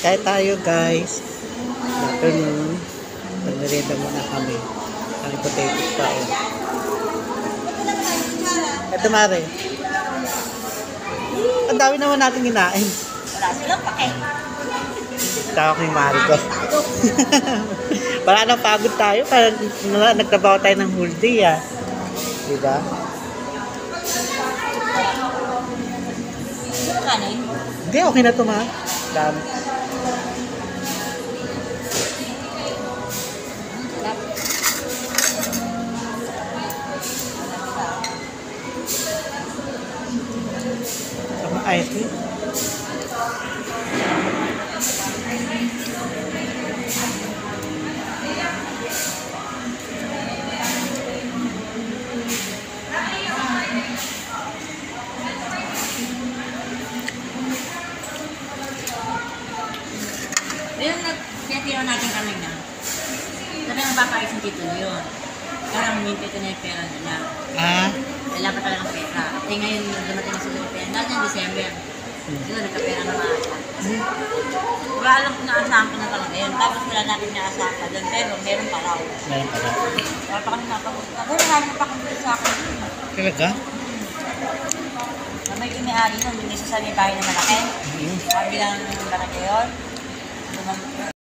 Kaya tayo guys. Afternoon. Nagmerenda muna kami. Ang potato pa oh. Ito Mare. Ang dami naman natin kinain. Wala silang pake. Tawag ni Mare ko. Wala nang pagod tayo. Parang nagtrabaho tayo ng whole day ah. Diba? Kanin? Hindi, okay na ito ma. Dami. Sama ice cream. Yung pinatira natin kanina, sabi nga papayos yung tito niyo yun. Parang minipito na yung pera nila. Ah? Wala pa talagang pera. Eh ngayon, dumating na sila yung pera. Dahil yung December. Siguro nagkapera na maasa. Wala alam kung naasahan ko na talaga yun. Tapos wala natin naasahan pa doon. Pero meron pa raw. Meron pa daw. Wala pa kami napag-usap. Pero marami pa kami sa akin. Talaga? May may-ari nun, yung isa sa may bahay na malaki. Sabi lang malaki yun.